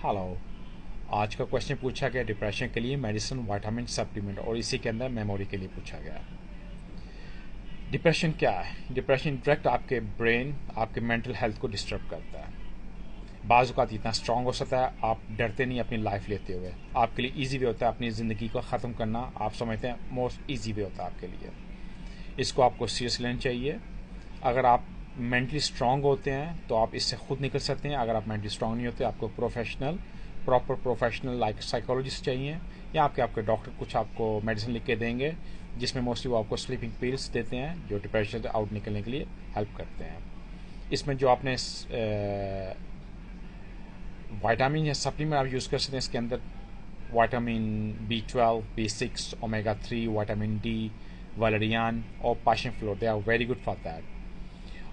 Hello. आज का question पूछा गया डिप्रेशन के लिए मेडिसिन, विटामिन, सप्लीमेंट और इसी के अंदर मेमोरी के लिए पूछा गया। डिप्रेशन क्या है? डिप्रेशन डायरेक्ट आपके ब्रेन, आपके मेंटल हेल्थ को डिस्टर्ब करता है। बाज़ औक़ात इतना स्ट्रांग हो सकता है आप डरते नहीं अपनी लाइफ लेते हुए। आपके लिए ईजी वे होता है अपनी ज़िंदगी को ख़त्म करना, आप समझते हैं मोस्ट ईजी वे होता है आपके लिए। इसको आपको सीरियस लेना चाहिए। अगर आप मेंटली स्ट्रांग होते हैं तो आप इससे खुद निकल सकते हैं। अगर आप मेंटली स्ट्रांग नहीं होते, आपको प्रॉपर प्रोफेशनल लाइक साइकोलॉजिस्ट चाहिए, या आपके डॉक्टर कुछ आपको मेडिसिन लिख के देंगे जिसमें मोस्टली वो आपको स्लीपिंग पिल्स देते हैं जो डिप्रेशन से आउट निकलने के लिए हेल्प करते हैं। इसमें जो आपने विटामिन या सप्लीमेंट आप यूज़ कर सकते हैं, इसके अंदर vitamin B12, B6, omega 3, vitamin D, valerian और passion flower, they are very good for that.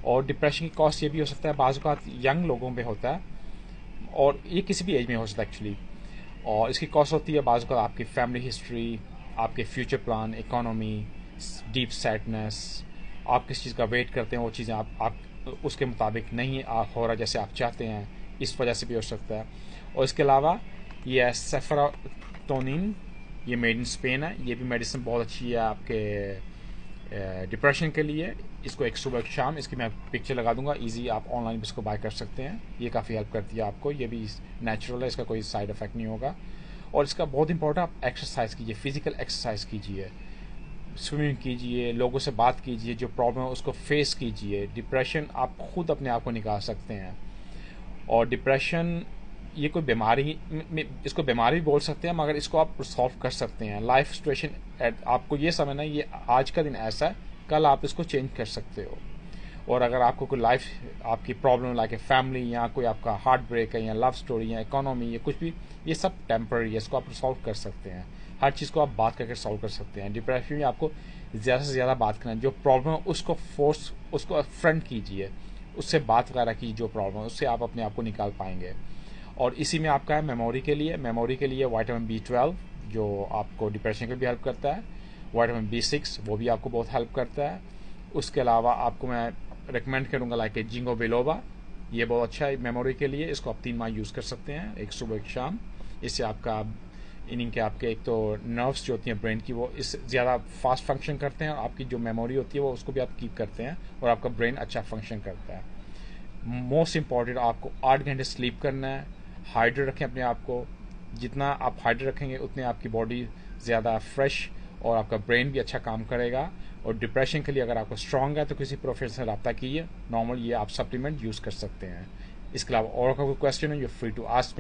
और डिप्रेशन की कॉज ये भी हो सकता है बाज़ औक़ात यंग लोगों में होता है, और ये किसी भी एज में हो सकता है एक्चुअली। और इसकी कॉज होती है बाज़ औक़ात आपकी फैमिली हिस्ट्री, आपके future plan, economy, deep sadness. आप किस चीज़ का वेट करते हैं, वो चीज़ें आप उसके मुताबिक नहीं हो रहा जैसे आप चाहते हैं, इस वजह से भी हो सकता है। और इसके अलावा ये सेफरोटोनिन, ये मेड इन स्पेन है, ये भी मेडिसिन बहुत अच्छी है आपके डिप्रेशन के लिए। इसको एक सुबह एक शाम, इसकी मैं पिक्चर लगा दूंगा, इजी आप ऑनलाइन भी इसको बाय कर सकते हैं। ये काफ़ी हेल्प करती है आपको, ये भी नेचुरल है, इसका कोई साइड इफेक्ट नहीं होगा। और इसका बहुत इंपॉर्टेंट, आप एक्सरसाइज कीजिए, फिजिकल एक्सरसाइज कीजिए, स्विमिंग कीजिए, लोगों से बात कीजिए, जो प्रॉब्लम है उसको फेस कीजिए। डिप्रेशन आप खुद अपने आप को निकाल सकते हैं। और डिप्रेशन ये कोई बीमारी, इसको बीमारी भी बोल सकते हैं, मगर इसको आप सॉल्व कर सकते हैं। लाइफ सिचुएशन आपको ये समझना है, ये आज का दिन ऐसा है, कल आप इसको चेंज कर सकते हो। और अगर आपको कोई लाइफ आपकी प्रॉब्लम लाइक फैमिली, या कोई आपका हार्ट ब्रेक है, या लव स्टोरी, या इकोनॉमी, या कुछ भी, ये सब टेम्पररी है, इसको आप सॉल्व कर सकते हैं। हर चीज़ को आप बात करके सॉल्व कर सकते हैं। डिप्रेशन में आपको ज़्यादा से ज़्यादा बात करना है, जो प्रॉब्लम है उसको फ्रंट कीजिए, उससे बात वगैरह की, जो प्रॉब्लम है उससे आप अपने आप को निकाल पाएंगे। और इसी में आपका है मेमोरी के लिए विटामिन B12 जो आपको डिप्रेशन के भी हेल्प करता है, विटामिन B6 वो भी आपको बहुत हेल्प करता है। उसके अलावा आपको मैं रिकमेंड करूँगा लाइक जिंगो बिलोबा, ये बहुत अच्छा है मेमोरी के लिए। इसको आप 3 माह यूज़ कर सकते हैं, एक सुबह एक शाम। इससे आपका इनिंग के आपके एक तो नर्व्स जो होती हैं ब्रेन की, वो इससे ज़्यादा फास्ट फंक्शन करते हैं, और आपकी जो मेमोरी होती है वो उसको भी आप कीप करते हैं, और आपका ब्रेन अच्छा फंक्शन करता है। मोस्ट इम्पॉर्टेंट, आपको 8 घंटे स्लीप करना है। हाइड्रेट रखें अपने आप को, जितना आप हाइड्रेट रखेंगे उतने आपकी बॉडी ज़्यादा फ्रेश और आपका ब्रेन भी अच्छा काम करेगा। और डिप्रेशन के लिए अगर आपको स्ट्रांग है तो किसी प्रोफेशनल से रब्ता कीजिए। नॉर्मल ये आप सप्लीमेंट यूज़ कर सकते हैं। इसके अलावा और कोई क्वेश्चन है, you free to ask me.